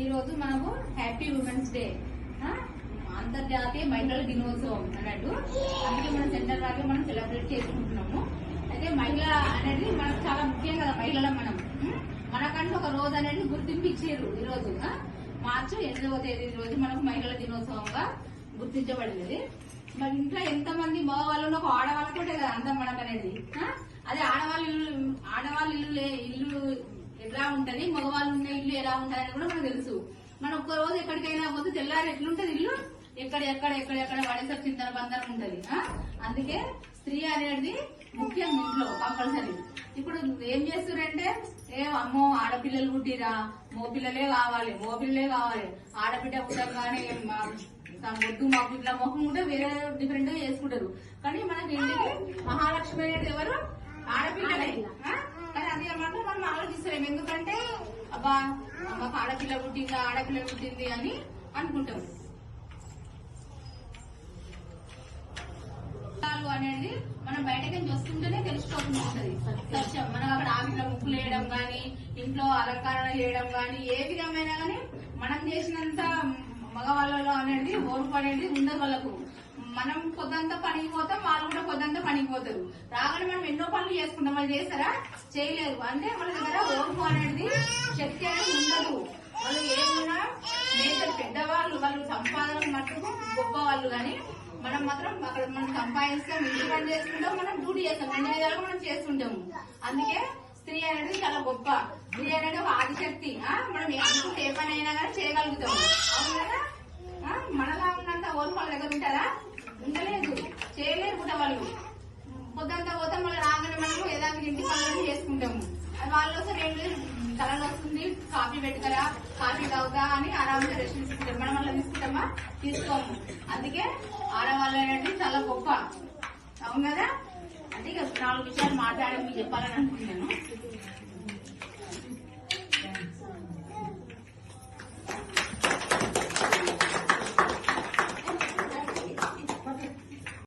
ఈ రోజు మనకు హ్యాపీ ఉమెన్స్ డే, అంతర్జాతీయ మహిళల దినోత్సవం అన్నట్టు. అందుకే మన సెంటర్ వారిలో మనం సెలబ్రేట్ చేసుకుంటున్నాము. అయితే మహిళ అనేది మనకు చాలా ముఖ్యం కదా. మహిళల మనకంటూ ఒక రోజు అనేది గుర్తింపు ఇచ్చారు. ఈ రోజు మార్చి 8వ తేదీ రోజు మనకు మహిళల దినోత్సవంగా గుర్తించబడింది. మరి ఇంట్లో ఎంతమంది మగవాళ్ళు ఒక ఆడవాళ్ళతో కదా అందం మనకు అనేది. అదే ఆడవాళ్ళ ఇల్లు ఎలా ఉంటది, మగవాళ్ళు ఉన్న ఇల్లు ఎలా ఉంటదని కూడా మనకు తెలుసు. మనం ఒక్క రోజు ఎక్కడికైనా పోతే తెల్లారి ఎట్లుంటది ఇల్లు, ఎక్కడ పడేసరి చింతన బంధనం ఉంటది. అందుకే స్త్రీ అనేది ముఖ్యం ఇంట్లో కంపల్సరీ. ఇప్పుడు ఏం చేస్తున్నారంటే అమ్మో ఆడపిల్లలు పుట్టిరా, మోపిల్లలే కావాలి, ఆడబిడ్డ పుట్టగానే వద్దు మాకు ఇట్లా మొహం కూడా వేరే డిఫరెంట్ గా చేసుకుంటారు. కానీ మనకి ఇంటికి మహాలక్ష్మి అనేది ఎవరు, ఆడపిల్లలే. కానీ అది మాత్రం మనం ఆలోచిస్తలేము. ఎందుకంటే అబ్బా మాకు ఆడపిల్ల పుట్టింది అని అనుకుంటాం. అనేది మనం బయటకి వస్తుంటేనే తెలిసిపోతుంది సత్యం. మనం అక్కడ ఆవిడ ముక్కులు వేయడం గాని, ఇంట్లో అలంకరణ చేయడం గాని, ఏ విధమైన గానీ మనం చేసినంత మగవాళ్ళలో అనేది ఓర్పు అనేది ఉండదు వాళ్ళకు. మనం పొద్దంతా పనికి పోతాం, వాళ్ళు కూడా పొద్దంతా పనికి పోతారు. రాగానే మనం ఎన్నో పనులు చేసుకుంటాం, వాళ్ళు చేస్తారా, చేయలేరు. అంటే వాళ్ళ దగ్గర ఓర్పు అనేది శక్తి అనేది ఉండదు. వాళ్ళు ఏమన్నా నేతలు పెద్దవాళ్ళు, వాళ్ళు సంపాదన మట్టుకు గొప్ప వాళ్ళు. కానీ మనం మాత్రం అక్కడ మనం సంపాదిస్తాం, ఇంటి పని చేసుకుంటాం, మనం డ్యూటీ చేస్తాం, అన్ని విధాలుగా మనం చేస్తుంటాము. అందుకే స్త్రీ అనేది చాలా గొప్ప. స్త్రీ అనేది ఒక ఆదిశక్తి. మనం అనుకుంటే ఏ పని అయినా కానీ చేయగలుగుతాము. అవును కదా. మనలా ఉన్నంత ఓర్పు వాళ్ళ దగ్గర ఉంటారా, ఉండలేదు, చేయలేరు కూడా. వాళ్ళు పొద్దంతా పోతాం, వాళ్ళు రాగానే మనము ఏదానికి ఇంటి పనులను చేసుకుంటాము. వాళ్ళు వస్తే రెండు తలలో వస్తుంది, కాఫీ పెట్టుకరా, కాఫీ తాగుతా అని ఆరాంగా రెస్ట్ తీసుకుంటారు. మనం వల్ల తీసుకుంటామా, తీసుకోము. అందుకే ఆడవాళ్ళు అనేది చాలా గొప్ప. అవును కదా. అంటే 4 విషయాలు మాట్లాడి మీకు చెప్పాలని అనుకుంటున్నాను.